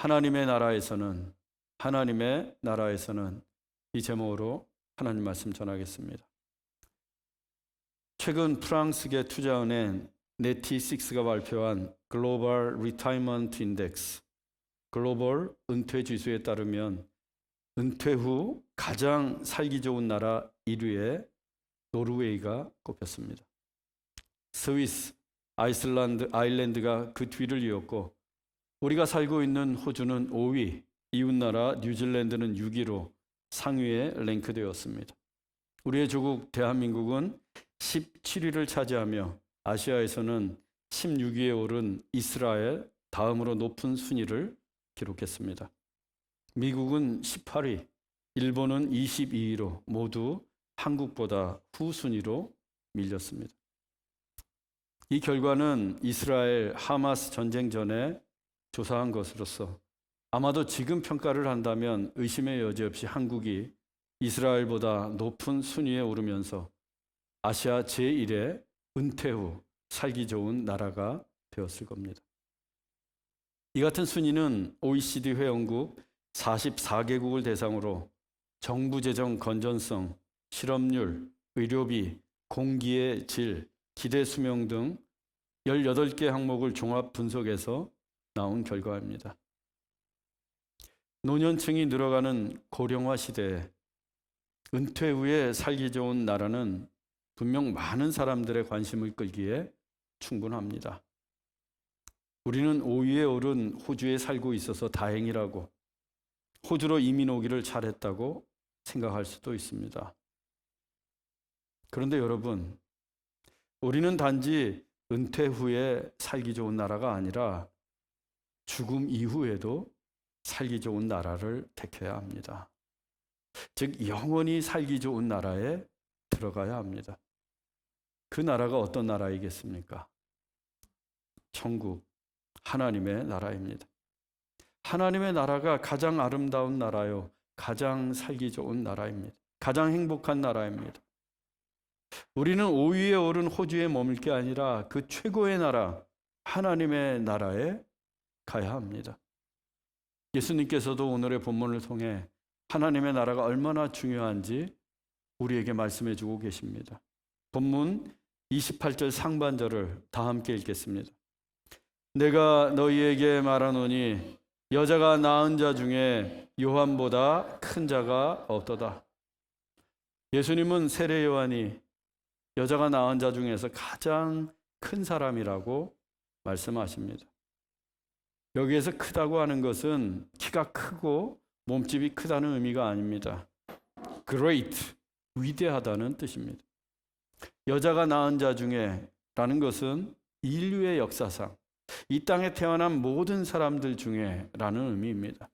하나님의 나라에서는 이 제목으로 하나님 말씀 전하겠습니다. 최근 프랑스계 투자은행 네티6가 발표한 글로벌 리타이먼트 인덱스, 글로벌 은퇴 지수에 따르면 은퇴 후 가장 살기 좋은 나라 1위에 노르웨이가 꼽혔습니다. 스위스, 아일랜드가 그 뒤를 이었고, 우리가 살고 있는 호주는 5위, 이웃나라 뉴질랜드는 6위로 상위에 랭크되었습니다. 우리의 조국 대한민국은 17위를 차지하며 아시아에서는 16위에 오른 이스라엘 다음으로 높은 순위를 기록했습니다. 미국은 18위, 일본은 22위로 모두 한국보다 후순위로 밀렸습니다. 이 결과는 이스라엘 하마스 전쟁 전에 조사한 것으로서 아마도 지금 평가를 한다면 의심의 여지 없이 한국이 이스라엘보다 높은 순위에 오르면서 아시아 제1의 은퇴 후 살기 좋은 나라가 되었을 겁니다. 이 같은 순위는 OECD 회원국 44개국을 대상으로 정부 재정 건전성, 실업률, 의료비, 공기의 질, 기대 수명 등 18개 항목을 종합 분석해서 나온 결과입니다. 노년층이 늘어가는 고령화 시대에 은퇴 후에 살기 좋은 나라는 분명 많은 사람들의 관심을 끌기에 충분합니다. 우리는 5위에 오른 호주에 살고 있어서 다행이라고, 호주로 이민 오기를 잘했다고 생각할 수도 있습니다. 그런데 여러분, 우리는 단지 은퇴 후에 살기 좋은 나라가 아니라 죽음 이후에도 살기 좋은 나라를 택해야 합니다. 즉, 영원히 살기 좋은 나라에 들어가야 합니다. 그 나라가 어떤 나라이겠습니까? 천국, 하나님의 나라입니다. 하나님의 나라가 가장 아름다운 나라요, 가장 살기 좋은 나라입니다. 가장 행복한 나라입니다. 우리는 5위에 오른 호주에 머물 게 아니라 그 최고의 나라, 하나님의 나라에 가야 합니다. 예수님께서도 오늘의 본문을 통해 하나님의 나라가 얼마나 중요한지 우리에게 말씀해 주고 계십니다. 본문 28절 상반절을 다 함께 읽겠습니다. 내가 너희에게 말하노니 여자가 낳은 자 중에 요한보다 큰 자가 없도다. 예수님은 세례 요한이 여자가 낳은 자 중에서 가장 큰 사람이라고 말씀하십니다. 여기에서 크다고 하는 것은 키가 크고 몸집이 크다는 의미가 아닙니다. Great, 위대하다는 뜻입니다. 여자가 낳은 자 중에 라는 것은 인류의 역사상 이 땅에 태어난 모든 사람들 중에 라는 의미입니다.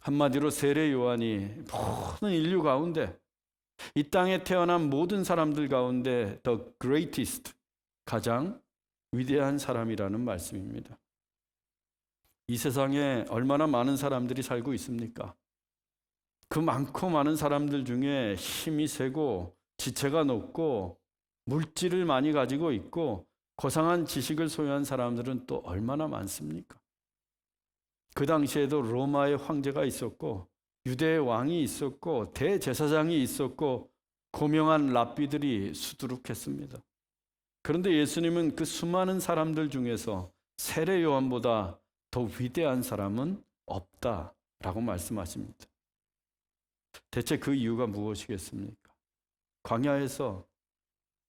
한마디로 세례 요한이 모든 인류 가운데, 이 땅에 태어난 모든 사람들 가운데 the greatest, 가장 위대한 사람이라는 말씀입니다. 이 세상에 얼마나 많은 사람들이 살고 있습니까? 그 많고 많은 사람들 중에 힘이 세고 지체가 높고 물질을 많이 가지고 있고 고상한 지식을 소유한 사람들은 또 얼마나 많습니까? 그 당시에도 로마의 황제가 있었고 유대의 왕이 있었고 대제사장이 있었고 고명한 랍비들이 수두룩했습니다. 그런데 예수님은 그 수많은 사람들 중에서 세례 요한보다 더 위대한 사람은 없다라고 말씀하십니다. 대체 그 이유가 무엇이겠습니까? 광야에서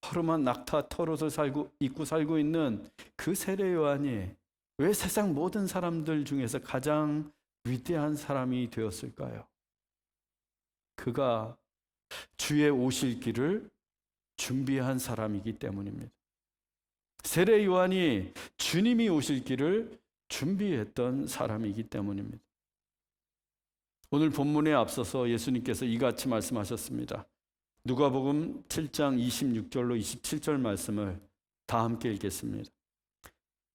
허름한 낙타 털옷을 입고 살고 있는 그 세례 요한이 왜 세상 모든 사람들 중에서 가장 위대한 사람이 되었을까요? 그가 주의 오실 길을 준비한 사람이기 때문입니다. 세례 요한이 주님이 오실 길을 준비했던 사람이기 때문입니다. 오늘 본문에 앞서서 예수님께서 이같이 말씀하셨습니다. 누가복음 7장 26절로 27절 말씀을 다 함께 읽겠습니다.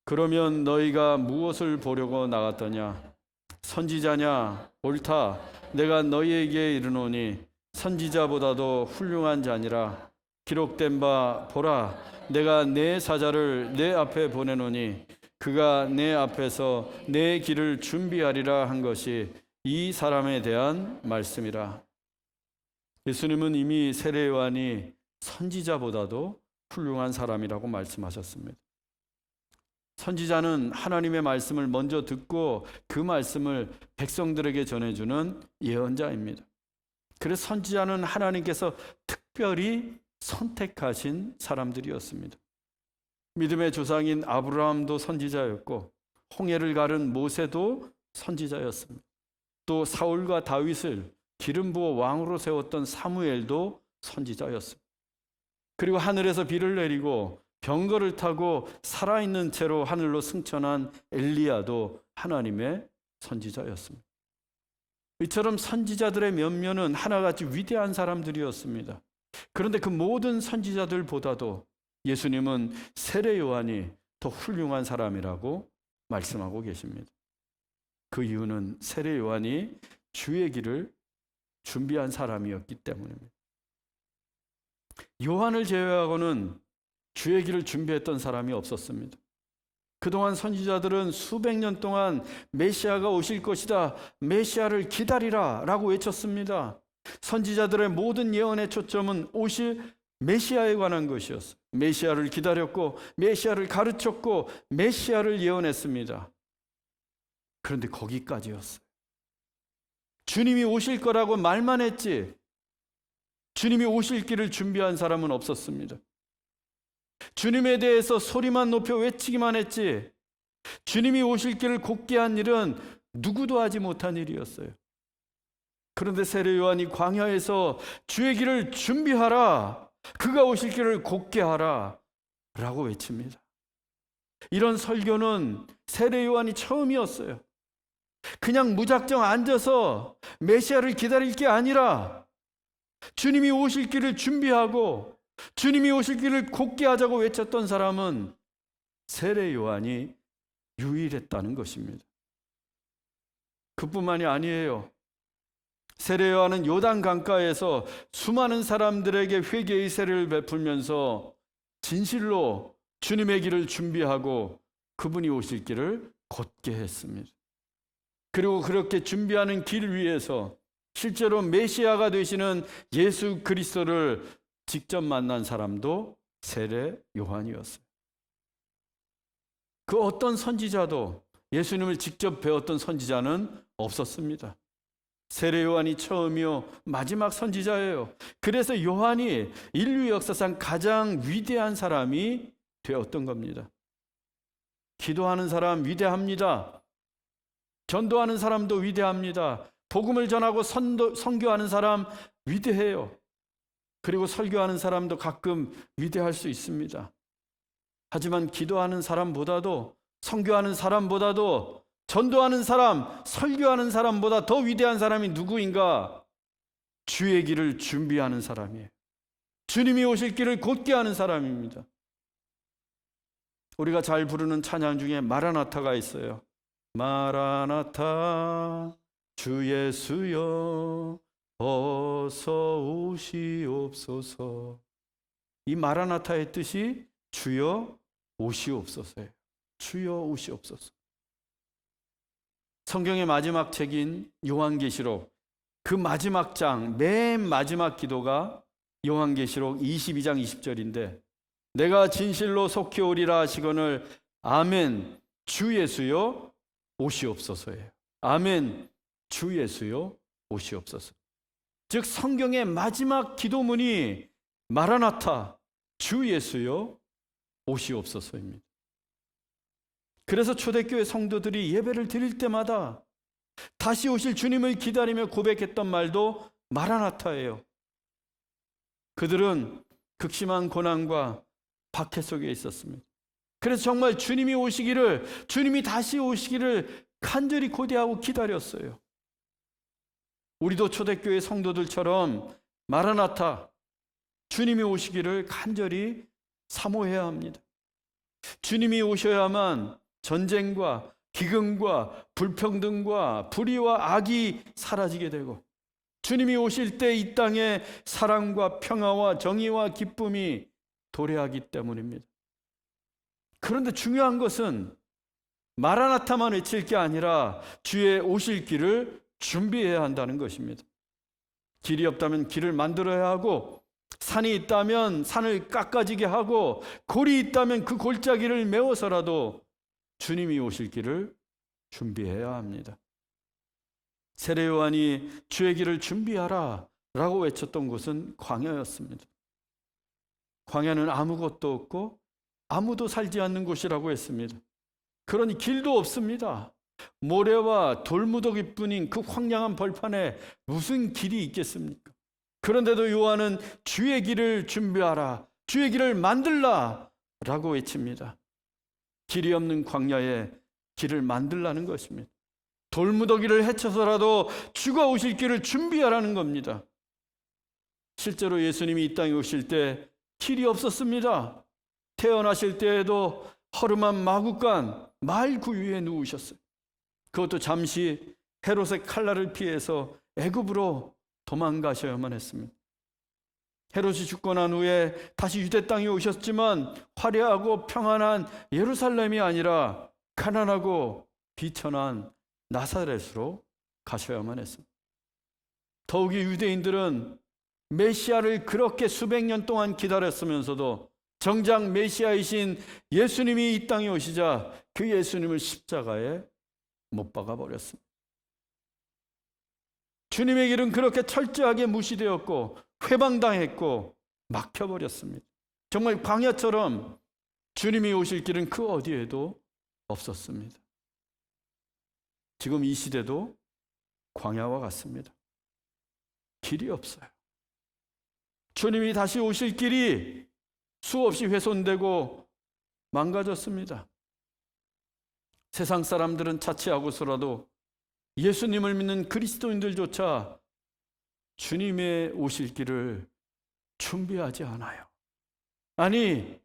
그러면 너희가 무엇을 보려고 나갔더냐? 선지자냐? 옳다. 내가 너희에게 이르노니 선지자보다도 훌륭한 자니라. 기록된 바 보라, 내가 내 사자를 내 앞에 보내노니 그가 내 앞에서 내 길을 준비하리라 한 것이 이 사람에 대한 말씀이라. 예수님은 이미 세례 요한이 선지자보다도 훌륭한 사람이라고 말씀하셨습니다. 선지자는 하나님의 말씀을 먼저 듣고 그 말씀을 백성들에게 전해주는 예언자입니다. 그래서 선지자는 하나님께서 특별히 선택하신 사람들이었습니다. 믿음의 조상인 아브라함도 선지자였고 홍해를 가른 모세도 선지자였습니다. 또 사울과 다윗을 기름 부어 왕으로 세웠던 사무엘도 선지자였습니다. 그리고 하늘에서 비를 내리고 병거를 타고 살아있는 채로 하늘로 승천한 엘리야도 하나님의 선지자였습니다. 이처럼 선지자들의 면면은 하나같이 위대한 사람들이었습니다. 그런데 그 모든 선지자들보다도 예수님은 세례 요한이 더 훌륭한 사람이라고 말씀하고 계십니다. 그 이유는 세례 요한이 주의 길을 준비한 사람이었기 때문입니다. 요한을 제외하고는 주의 길을 준비했던 사람이 없었습니다. 그동안 선지자들은 수백 년 동안 메시아가 오실 것이다, 메시아를 기다리라 라고 외쳤습니다. 선지자들의 모든 예언의 초점은 오실 메시아에 관한 것이었어요. 메시아를 기다렸고 메시아를 가르쳤고 메시아를 예언했습니다. 그런데 거기까지였어요. 주님이 오실 거라고 말만 했지 주님이 오실 길을 준비한 사람은 없었습니다. 주님에 대해서 소리만 높여 외치기만 했지 주님이 오실 길을 곧게 한 일은 누구도 하지 못한 일이었어요. 그런데 세례 요한이 광야에서 주의 길을 준비하라, 그가 오실 길을 곧게 하라 라고 외칩니다. 이런 설교는 세례 요한이 처음이었어요. 그냥 무작정 앉아서 메시아를 기다릴 게 아니라 주님이 오실 길을 준비하고 주님이 오실 길을 곧게 하자고 외쳤던 사람은 세례 요한이 유일했다는 것입니다. 그뿐만이 아니에요. 세례 요한은 요단 강가에서 수많은 사람들에게 회개의 세례를 베풀면서 진실로 주님의 길을 준비하고 그분이 오실 길을 곧게 했습니다. 그리고 그렇게 준비하는 길 위에서 실제로 메시아가 되시는 예수 그리스도를 직접 만난 사람도 세례 요한이었어요. 그 어떤 선지자도 예수님을 직접 배웠던 선지자는 없었습니다. 세례 요한이 처음이요 마지막 선지자예요. 그래서 요한이 인류 역사상 가장 위대한 사람이 되었던 겁니다. 기도하는 사람 위대합니다. 전도하는 사람도 위대합니다. 복음을 전하고 선교하는 사람 위대해요. 그리고 설교하는 사람도 가끔 위대할 수 있습니다. 하지만 기도하는 사람보다도 선교하는 사람보다도 전도하는 사람, 설교하는 사람보다 더 위대한 사람이 누구인가? 주의 길을 준비하는 사람이에요. 주님이 오실 길을 곧게 하는 사람입니다. 우리가 잘 부르는 찬양 중에 마라나타가 있어요. 마라나타 주 예수여 어서 오시옵소서. 이 마라나타의 뜻이 주여 오시옵소서예요. 주여 오시옵소서. 성경의 마지막 책인 요한계시록 그 마지막 장, 맨 마지막 기도가 요한계시록 22장 20절인데 내가 진실로 속히 오리라 하시거늘 아멘 주 예수여 오시옵소서예요. 아멘 주 예수여 오시옵소서. 즉 성경의 마지막 기도문이 마라나타 주 예수여 오시옵소서입니다. 그래서 초대교회 성도들이 예배를 드릴 때마다 다시 오실 주님을 기다리며 고백했던 말도 마라나타예요. 그들은 극심한 고난과 박해 속에 있었습니다. 그래서 정말 주님이 오시기를, 주님이 다시 오시기를 간절히 고대하고 기다렸어요. 우리도 초대교회 성도들처럼 마라나타, 주님이 오시기를 간절히 사모해야 합니다. 주님이 오셔야만 전쟁과 기근과 불평등과 불의와 악이 사라지게 되고 주님이 오실 때 이 땅에 사랑과 평화와 정의와 기쁨이 도래하기 때문입니다. 그런데 중요한 것은 마라나타만 외칠 게 아니라 주의 오실 길을 준비해야 한다는 것입니다. 길이 없다면 길을 만들어야 하고, 산이 있다면 산을 깎아지게 하고, 골이 있다면 그 골짜기를 메워서라도 주님이 오실 길을 준비해야 합니다. 세례 요한이 주의 길을 준비하라 라고 외쳤던 곳은 광야였습니다. 광야는 아무것도 없고 아무도 살지 않는 곳이라고 했습니다. 그러니 길도 없습니다. 모래와 돌무더기뿐인 그 황량한 벌판에 무슨 길이 있겠습니까? 그런데도 요한은 주의 길을 준비하라, 주의 길을 만들라 라고 외칩니다. 길이 없는 광야에 길을 만들라는 것입니다. 돌무더기를 헤쳐서라도 주가 오실 길을 준비하라는 겁니다. 실제로 예수님이 이 땅에 오실 때 길이 없었습니다. 태어나실 때에도 허름한 마구간 말구 위에 누우셨어요. 그것도 잠시 헤롯의 칼날을 피해서 애굽으로 도망가셔야만 했습니다. 헤롯이 죽고 난 후에 다시 유대 땅에 오셨지만 화려하고 평안한 예루살렘이 아니라 가난하고 비천한 나사렛으로 가셔야만 했습니다. 더욱이 유대인들은 메시아를 그렇게 수백 년 동안 기다렸으면서도 정작 메시아이신 예수님이 이 땅에 오시자 그 예수님을 십자가에 못 박아 버렸습니다. 주님의 길은 그렇게 철저하게 무시되었고 회방당했고 막혀버렸습니다. 정말 광야처럼 주님이 오실 길은 그 어디에도 없었습니다. 지금 이 시대도 광야와 같습니다. 길이 없어요. 주님이 다시 오실 길이 수없이 훼손되고 망가졌습니다. 세상 사람들은 자취하고서라도 예수님을 믿는 그리스도인들조차 주님의 오실 길을 준비하지 않아요. 아니,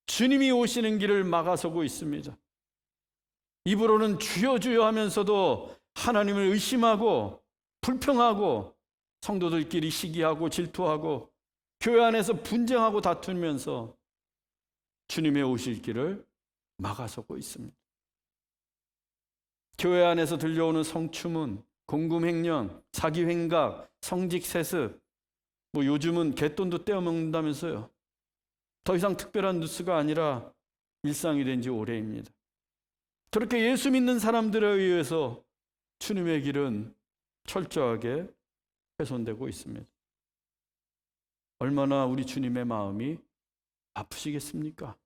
주님이 오시는 길을 막아서고 있습니다. 입으로는 주여 주여 하면서도 하나님을 의심하고 불평하고 성도들끼리 시기하고 질투하고 교회 안에서 분쟁하고 다투면서 주님의 오실 길을 막아서고 있습니다. 교회 안에서 들려오는 성추문, 공금횡령, 사기횡각, 성직세습, 요즘은 갯돈도 떼어먹는다면서요. 더 이상 특별한 뉴스가 아니라 일상이 된 지 오래입니다. 저렇게 예수 믿는 사람들에 의해서 주님의 길은 철저하게 훼손되고 있습니다. 얼마나 우리 주님의 마음이 아프시겠습니까?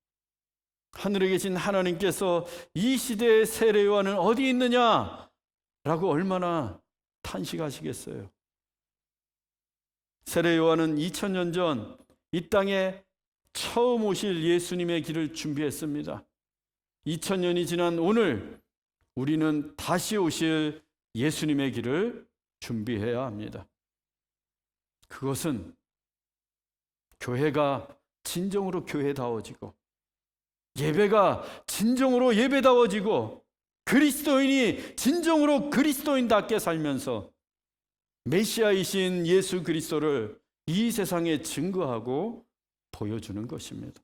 하늘에 계신 하나님께서 이 시대의 세례 요한은 어디 있느냐? 라고 얼마나 탄식하시겠어요. 세례 요한은 2000년 전 이 땅에 처음 오실 예수님의 길을 준비했습니다. 2000년이 지난 오늘 우리는 다시 오실 예수님의 길을 준비해야 합니다. 그것은 교회가 진정으로 교회다워지고 예배가 진정으로 예배다워지고 그리스도인이 진정으로 그리스도인답게 살면서 메시아이신 예수 그리스도를 이 세상에 증거하고 보여주는 것입니다.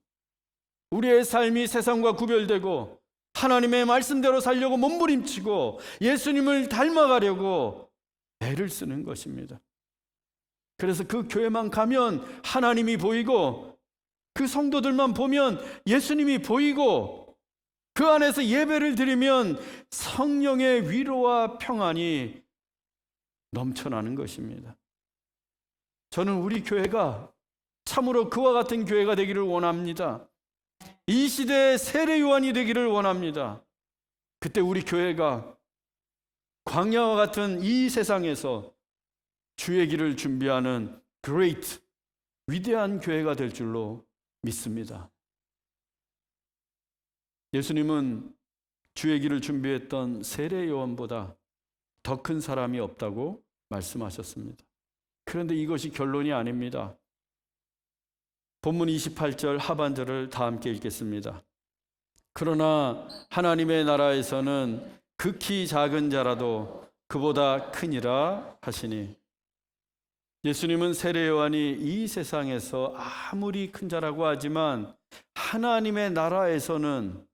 우리의 삶이 세상과 구별되고 하나님의 말씀대로 살려고 몸부림치고 예수님을 닮아가려고 애를 쓰는 것입니다. 그래서 그 교회만 가면 하나님이 보이고 그 성도들만 보면 예수님이 보이고 그 안에서 예배를 드리면 성령의 위로와 평안이 넘쳐나는 것입니다. 저는 우리 교회가 참으로 그와 같은 교회가 되기를 원합니다. 이 시대의 세례 요한이 되기를 원합니다. 그때 우리 교회가 광야와 같은 이 세상에서 주의 길을 준비하는 great, 위대한 교회가 될 줄로 믿습니다. 예수님은 주의 길을 준비했던 세례 요한보다 더 큰 사람이 없다고 말씀하셨습니다. 그런데 이것이 결론이 아닙니다. 본문 28절 하반절을 다 함께 읽겠습니다. 그러나 하나님의 나라에서는 극히 작은 자라도 그보다 크니라 하시니, 예수님은 세례 요한이 이 세상에서 아무리 큰 자라고 하지만 하나님의 나라에서는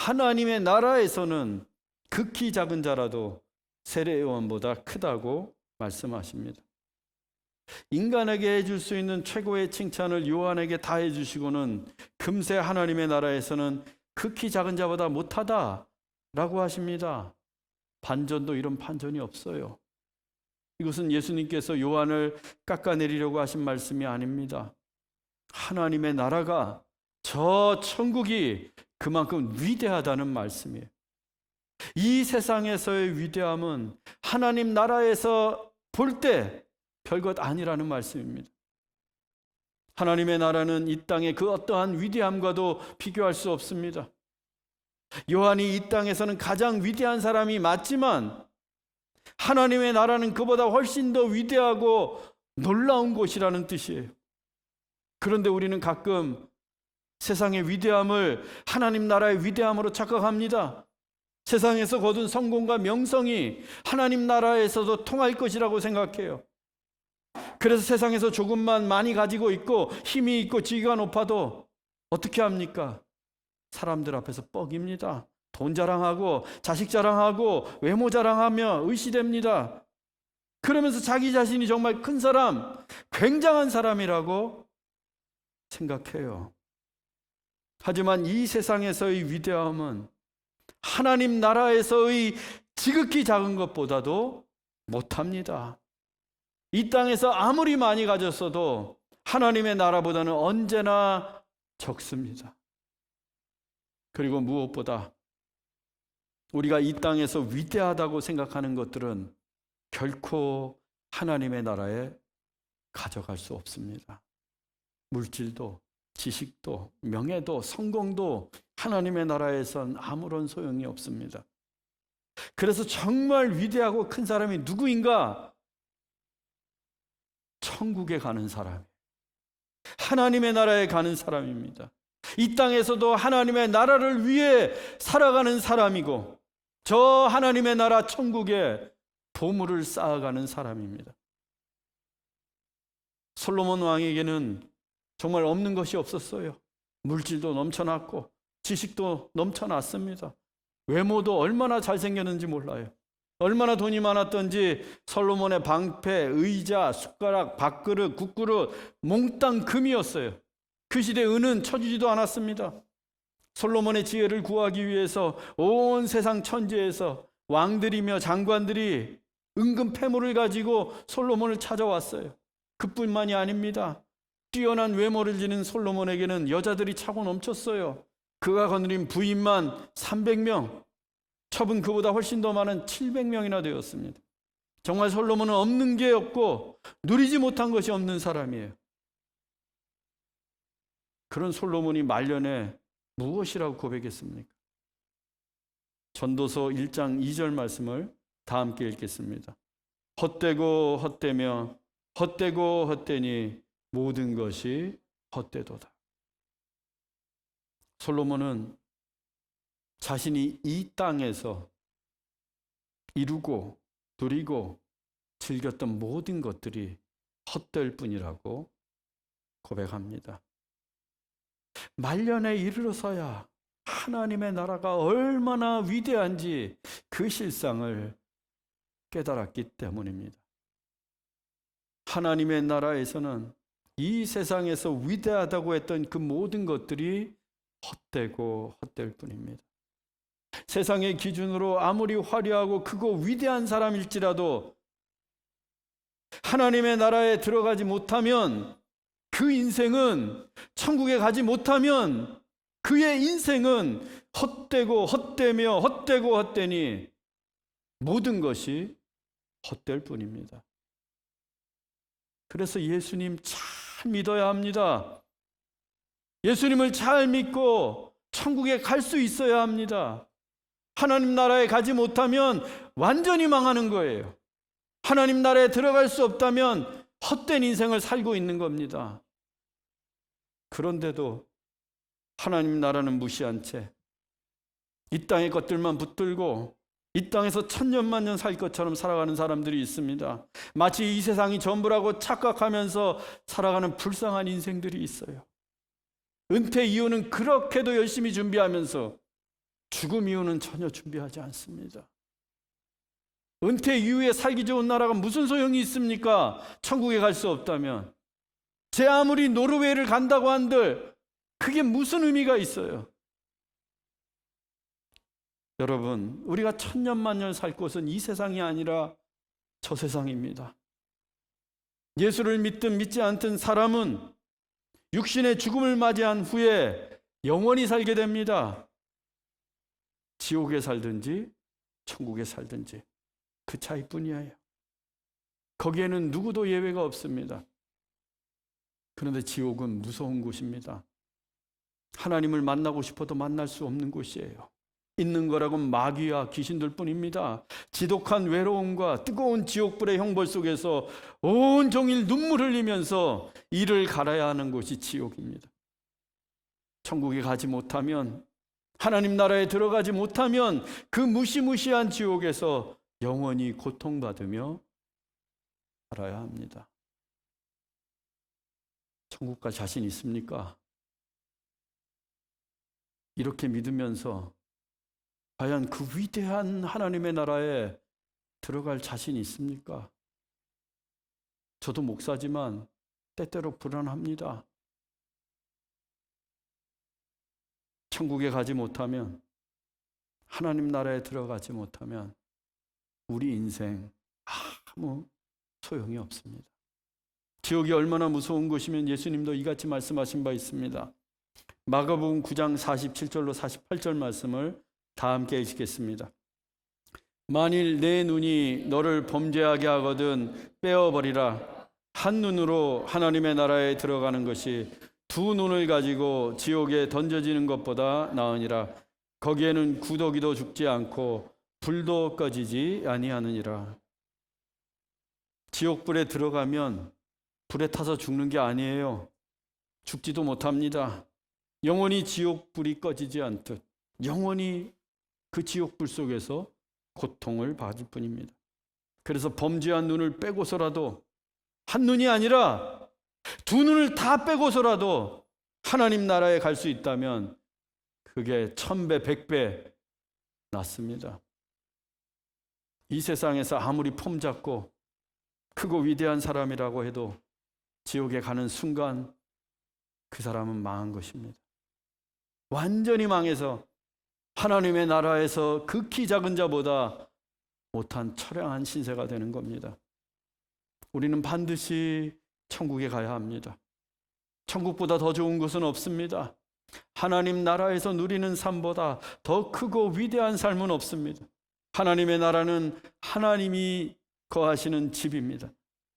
하나님의 나라에서는 극히 작은 자라도 세례요한보다 크다고 말씀하십니다. 인간에게 해줄 수 있는 최고의 칭찬을 요한에게 다 해주시고는 금세 하나님의 나라에서는 극히 작은 자보다 못하다라고 하십니다. 반전도 이런 반전이 없어요. 이것은 예수님께서 요한을 깎아내리려고 하신 말씀이 아닙니다. 하나님의 나라가, 저 천국이 그만큼 위대하다는 말씀이에요. 이 세상에서의 위대함은 하나님 나라에서 볼 때 별것 아니라는 말씀입니다. 하나님의 나라는 이 땅의 그 어떠한 위대함과도 비교할 수 없습니다. 요한이 이 땅에서는 가장 위대한 사람이 맞지만 하나님의 나라는 그보다 훨씬 더 위대하고 놀라운 곳이라는 뜻이에요. 그런데 우리는 가끔 세상의 위대함을 하나님 나라의 위대함으로 착각합니다. 세상에서 거둔 성공과 명성이 하나님 나라에서도 통할 것이라고 생각해요. 그래서 세상에서 조금만 많이 가지고 있고 힘이 있고 지위가 높아도 어떻게 합니까? 사람들 앞에서 뻑입니다. 돈 자랑하고 자식 자랑하고 외모 자랑하며 의시됩니다. 그러면서 자기 자신이 정말 큰 사람, 굉장한 사람이라고 생각해요. 하지만 이 세상에서의 위대함은 하나님 나라에서의 지극히 작은 것보다도 못합니다. 이 땅에서 아무리 많이 가졌어도 하나님의 나라보다는 언제나 적습니다. 그리고 무엇보다 우리가 이 땅에서 위대하다고 생각하는 것들은 결코 하나님의 나라에 가져갈 수 없습니다. 물질도, 지식도, 명예도, 성공도 하나님의 나라에선 아무런 소용이 없습니다. 그래서 정말 위대하고 큰 사람이 누구인가? 천국에 가는 사람, 하나님의 나라에 가는 사람입니다. 이 땅에서도 하나님의 나라를 위해 살아가는 사람이고 저 하나님의 나라 천국에 보물을 쌓아가는 사람입니다. 솔로몬 왕에게는 정말 없는 것이 없었어요. 물질도 넘쳐났고 지식도 넘쳐났습니다. 외모도 얼마나 잘생겼는지 몰라요. 얼마나 돈이 많았던지 솔로몬의 방패, 의자, 숟가락, 밥그릇, 국그릇 몽땅 금이었어요. 그 시대 은은 쳐주지도 않았습니다. 솔로몬의 지혜를 구하기 위해서 온 세상 천지에서 왕들이며 장관들이 은금 패물을 가지고 솔로몬을 찾아왔어요. 그뿐만이 아닙니다. 뛰어난 외모를 지닌 솔로몬에게는 여자들이 차고 넘쳤어요. 그가 거느린 부인만 300명, 첩은 그보다 훨씬 더 많은 700명이나 되었습니다. 정말 솔로몬은 없는 게 없고 누리지 못한 것이 없는 사람이에요. 그런 솔로몬이 말년에 무엇이라고 고백했습니까? 전도서 1장 2절 말씀을 다 함께 읽겠습니다. 헛되고 헛되며 헛되고 헛되니 모든 것이 헛되도다. 솔로몬은 자신이 이 땅에서 이루고 누리고 즐겼던 모든 것들이 헛될 뿐이라고 고백합니다. 말년에 이르러서야 하나님의 나라가 얼마나 위대한지 그 실상을 깨달았기 때문입니다. 하나님의 나라에서는 이 세상에서 위대하다고 했던 그 모든 것들이 헛되고 헛될 뿐입니다. 세상의 기준으로 아무리 화려하고 크고 위대한 사람일지라도 하나님의 나라에 들어가지 못하면 그 인생은, 천국에 가지 못하면 그의 인생은 헛되고 헛되며 헛되고 헛되니 모든 것이 헛될 뿐입니다. 그래서 예수님 잘 믿어야 합니다. 예수님을 잘 믿고 천국에 갈 수 있어야 합니다. 하나님 나라에 가지 못하면 완전히 망하는 거예요. 하나님 나라에 들어갈 수 없다면 헛된 인생을 살고 있는 겁니다. 그런데도 하나님 나라는 무시한 채 이 땅의 것들만 붙들고 이 땅에서 천년만년 살 것처럼 살아가는 사람들이 있습니다. 마치 이 세상이 전부라고 착각하면서 살아가는 불쌍한 인생들이 있어요. 은퇴 이후는 그렇게도 열심히 준비하면서 죽음 이후는 전혀 준비하지 않습니다. 은퇴 이후에 살기 좋은 나라가 무슨 소용이 있습니까? 천국에 갈 수 없다면. 제 아무리 노르웨이를 간다고 한들 그게 무슨 의미가 있어요? 여러분, 우리가 천년만년 살 곳은 이 세상이 아니라 저 세상입니다. 예수를 믿든 믿지 않든 사람은 육신의 죽음을 맞이한 후에 영원히 살게 됩니다. 지옥에 살든지 천국에 살든지 그 차이뿐이에요. 거기에는 누구도 예외가 없습니다. 그런데 지옥은 무서운 곳입니다. 하나님을 만나고 싶어도 만날 수 없는 곳이에요. 있는 거라고는 마귀와 귀신들 뿐입니다. 지독한 외로움과 뜨거운 지옥불의 형벌 속에서 온종일 눈물 흘리면서 이를 갈아야 하는 곳이 지옥입니다. 천국에 가지 못하면, 하나님 나라에 들어가지 못하면 그 무시무시한 지옥에서 영원히 고통받으며 살아야 합니다. 천국 갈 자신 있습니까? 이렇게 믿으면서 과연 그 위대한 하나님의 나라에 들어갈 자신이 있습니까? 저도 목사지만 때때로 불안합니다. 천국에 가지 못하면, 하나님 나라에 들어가지 못하면 우리 인생 아무 소용이 없습니다. 지옥이 얼마나 무서운 곳이면 예수님도 이같이 말씀하신 바 있습니다. 마가복음 9장 47절로 48절 말씀을 다 함께 읽겠습니다. 만일 내 눈이 너를 범죄하게 하거든 빼어버리라. 한 눈으로 하나님의 나라에 들어가는 것이 두 눈을 가지고 지옥에 던져지는 것보다 나으니라. 거기에는 구더기도 죽지 않고 불도 꺼지지 아니하느니라. 지옥불에 들어가면 불에 타서 죽는 게 아니에요. 죽지도 못합니다. 영원히 지옥불이 꺼지지 않듯 영원히 그 지옥불 속에서 고통을 받을 뿐입니다. 그래서 범죄한 눈을 빼고서라도, 한 눈이 아니라 두 눈을 다 빼고서라도 하나님 나라에 갈 수 있다면 그게 1000배, 100배 낫습니다. 이 세상에서 아무리 폼잡고 크고 위대한 사람이라고 해도 지옥에 가는 순간 그 사람은 망한 것입니다. 완전히 망해서 하나님의 나라에서 극히 작은 자보다 못한 처량한 신세가 되는 겁니다. 우리는 반드시 천국에 가야 합니다. 천국보다 더 좋은 곳은 없습니다. 하나님 나라에서 누리는 삶보다 더 크고 위대한 삶은 없습니다. 하나님의 나라는 하나님이 거하시는 집입니다.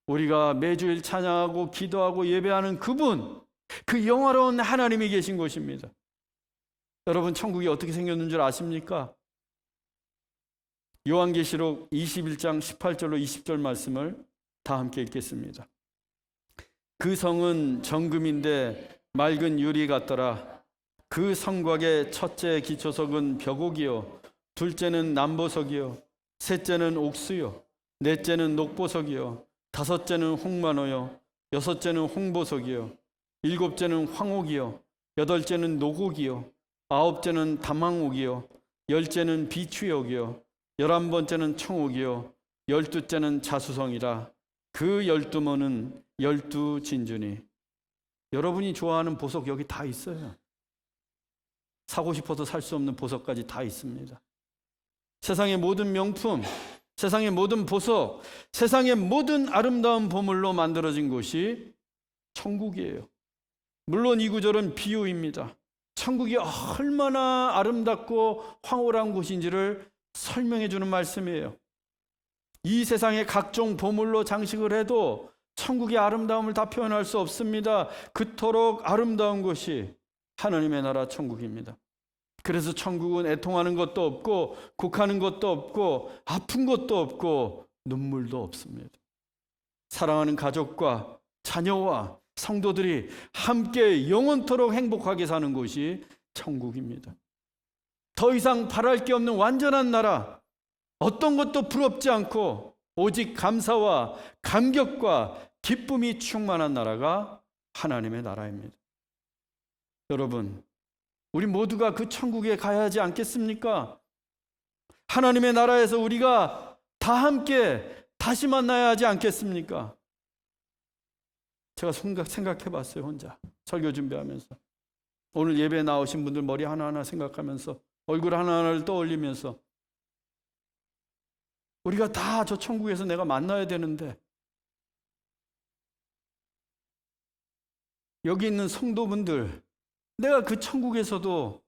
우리가 매주일 찬양하고 기도하고 예배하는 그분, 그 영화로운 하나님이 계신 곳입니다. 여러분, 천국이 어떻게 생겼는 줄 아십니까? 요한계시록 21장 18절로 20절 말씀을 다 함께 읽겠습니다. 그 성은 정금인데 맑은 유리 같더라. 그 성곽의 첫째 기초석은 벽옥이요, 둘째는 남보석이요, 셋째는 옥수요, 넷째는 녹보석이요, 다섯째는 홍만호요, 여섯째는 홍보석이요, 일곱째는 황옥이요, 여덟째는 노곡이요, 아홉째는 담황옥이요, 열째는 비추옥이요, 11번째는 청옥이요, 12째는 자수성이라. 그 12문은 12진주니. 여러분이 좋아하는 보석 여기 다 있어요. 사고 싶어도 살 수 없는 보석까지 다 있습니다. 세상의 모든 명품, 세상의 모든 보석, 세상의 모든 아름다운 보물로 만들어진 곳이 천국이에요. 물론 이 구절은 비유입니다. 천국이 얼마나 아름답고 황홀한 곳인지를 설명해 주는 말씀이에요. 이 세상의 각종 보물로 장식을 해도 천국의 아름다움을 다 표현할 수 없습니다. 그토록 아름다운 곳이 하나님의 나라 천국입니다. 그래서 천국은 애통하는 것도 없고 곡하는 것도 없고 아픈 것도 없고 눈물도 없습니다. 사랑하는 가족과 자녀와 성도들이 함께 영원토록 행복하게 사는 곳이 천국입니다. 더 이상 바랄 게 없는 완전한 나라, 어떤 것도 부럽지 않고 오직 감사와 감격과 기쁨이 충만한 나라가 하나님의 나라입니다. 여러분, 우리 모두가 그 천국에 가야 하지 않겠습니까? 하나님의 나라에서 우리가 다 함께 다시 만나야 하지 않겠습니까? 제가 생각해 봤어요. 혼자 설교 준비하면서. 오늘 예배에 나오신 분들 머리 하나하나 생각하면서, 얼굴 하나하나를 떠올리면서, 우리가 다 저 천국에서 내가 만나야 되는데, 여기 있는 성도분들, 내가 그 천국에서도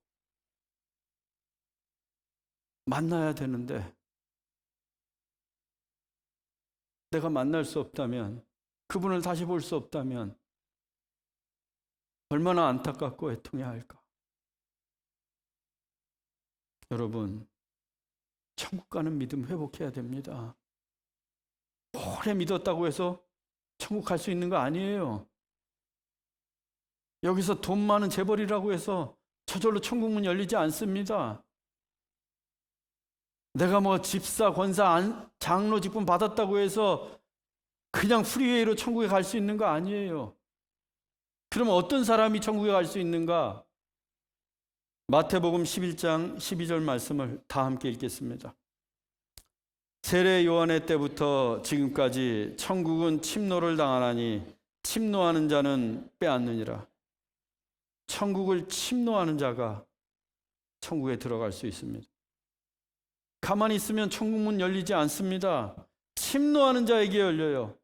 만나야 되는데 내가 만날 수 없다면, 그분을 다시 볼 수 없다면 얼마나 안타깝고 애통해야 할까. 여러분, 천국 가는 믿음 회복해야 됩니다. 오래 믿었다고 해서 천국 갈 수 있는 거 아니에요. 여기서 돈 많은 재벌이라고 해서 저절로 천국 문 열리지 않습니다. 내가 뭐 집사, 권사, 장로 직분 받았다고 해서 그냥 프리웨이로 천국에 갈 수 있는 거 아니에요. 그럼 어떤 사람이 천국에 갈 수 있는가? 마태복음 11장 12절 말씀을 다 함께 읽겠습니다. 세례 요한의 때부터 지금까지 천국은 침노를 당하나니 침노하는 자는 빼앗느니라. 천국을 침노하는 자가 천국에 들어갈 수 있습니다. 가만히 있으면 천국 문 열리지 않습니다. 침노하는 자에게 열려요.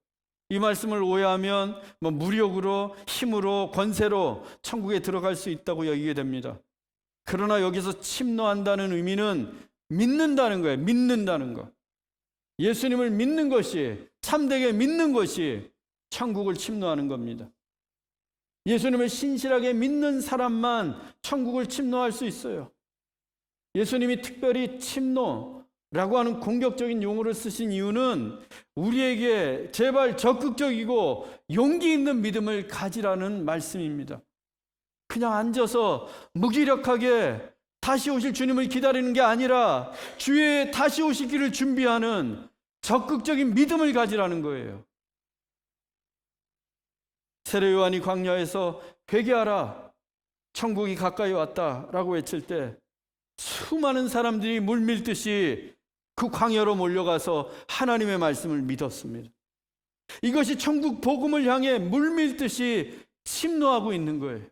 이 말씀을 오해하면 무력으로, 힘으로, 권세로 천국에 들어갈 수 있다고 여기게 됩니다. 그러나 여기서 침노한다는 의미는 믿는다는 거예요. 믿는다는 거. 예수님을 믿는 것이, 참되게 믿는 것이 천국을 침노하는 겁니다. 예수님을 신실하게 믿는 사람만 천국을 침노할 수 있어요. 예수님이 특별히 침노라고 하는 공격적인 용어를 쓰신 이유는 우리에게 제발 적극적이고 용기 있는 믿음을 가지라는 말씀입니다. 그냥 앉아서 무기력하게 다시 오실 주님을 기다리는 게 아니라 주의 다시 오시기를 준비하는 적극적인 믿음을 가지라는 거예요. 세례 요한이 광야에서 회개하라, 천국이 가까이 왔다라고 외칠 때 수많은 사람들이 물밀듯이 그 광야로 몰려가서 하나님의 말씀을 믿었습니다. 이것이 천국 복음을 향해 물밀듯이 침노하고 있는 거예요.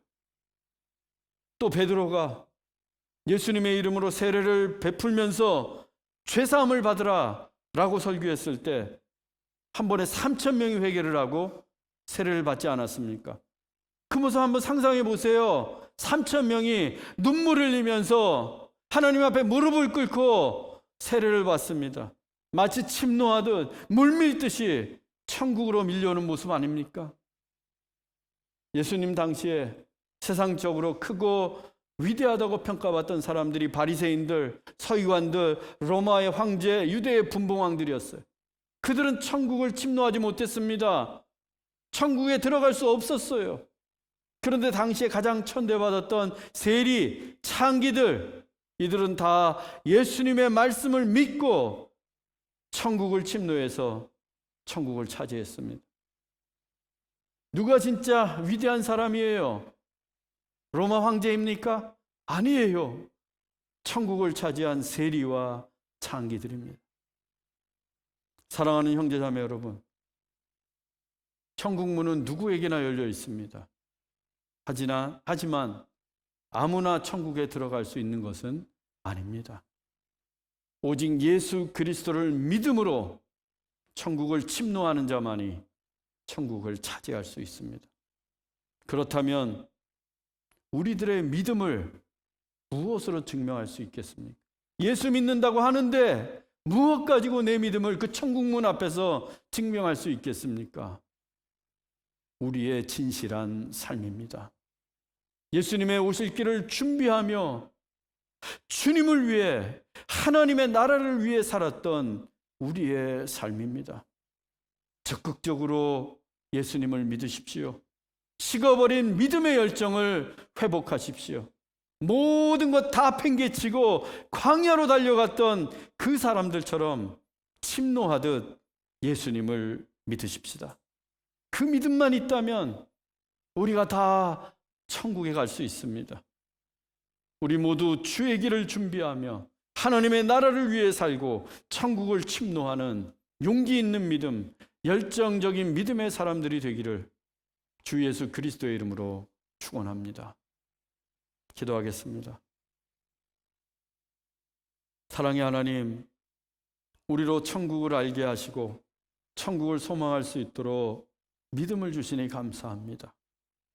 또 베드로가 예수님의 이름으로 세례를 베풀면서 죄사함을 받으라 라고 설교했을 때 한 번에 3,000명이 회개를 하고 세례를 받지 않았습니까? 그 모습 한번 상상해 보세요. 3,000명이 눈물을 흘리면서 하나님 앞에 무릎을 꿇고 세례를 받습니다. 마치 침노하듯 물밀듯이 천국으로 밀려오는 모습 아닙니까? 예수님 당시에 세상적으로 크고 위대하다고 평가받던 사람들이 바리새인들, 서기관들, 로마의 황제, 유대의 분봉왕들이었어요. 그들은 천국을 침노하지 못했습니다. 천국에 들어갈 수 없었어요. 그런데 당시에 가장 천대받았던 세리, 창기들, 이들은 다 예수님의 말씀을 믿고 천국을 침노해서 천국을 차지했습니다. 누가 진짜 위대한 사람이에요? 로마 황제입니까? 아니에요. 천국을 차지한 세리와 창기들입니다. 사랑하는 형제자매 여러분, 천국 문은 누구에게나 열려 있습니다. 하지만 아무나 천국에 들어갈 수 있는 것은 아닙니다. 오직 예수 그리스도를 믿음으로 천국을 침노하는 자만이 천국을 차지할 수 있습니다. 그렇다면 우리들의 믿음을 무엇으로 증명할 수 있겠습니까? 예수 믿는다고 하는데 무엇 가지고 내 믿음을 그 천국문 앞에서 증명할 수 있겠습니까? 우리의 진실한 삶입니다. 예수님의 오실 길을 준비하며 주님을 위해, 하나님의 나라를 위해 살았던 우리의 삶입니다. 적극적으로 예수님을 믿으십시오. 식어버린 믿음의 열정을 회복하십시오. 모든 것 다 팽개치고 광야로 달려갔던 그 사람들처럼 침노하듯 예수님을 믿으십시다. 그 믿음만 있다면 우리가 다 천국에 갈 수 있습니다. 우리 모두 주의 길을 준비하며 하나님의 나라를 위해 살고 천국을 침노하는 용기 있는 믿음, 열정적인 믿음의 사람들이 되기를 주 예수 그리스도의 이름으로 축원합니다. 기도하겠습니다. 사랑의 하나님, 우리로 천국을 알게 하시고 천국을 소망할 수 있도록 믿음을 주시니 감사합니다.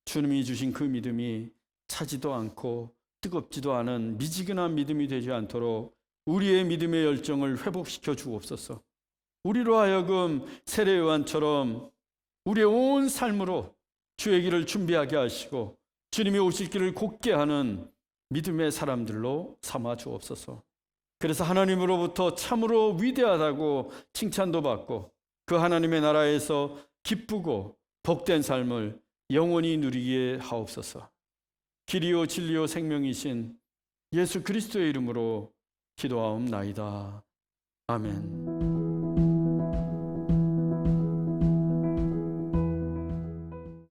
주님이 주신 그 믿음이 차지도 않고 뜨겁지도 않은 미지근한 믿음이 되지 않도록 우리의 믿음의 열정을 회복시켜 주옵소서. 우리로 하여금 세례 요한처럼 우리의 온 삶으로 주의 길을 준비하게 하시고 주님이 오실 길을 곧게 하는 믿음의 사람들로 삼아 주옵소서. 그래서 하나님으로부터 참으로 위대하다고 칭찬도 받고 그 하나님의 나라에서 기쁘고 복된 삶을 영원히 누리게 하옵소서. 길이요 진리요 생명이신 예수 그리스도의 이름으로 기도하옵나이다. 아멘.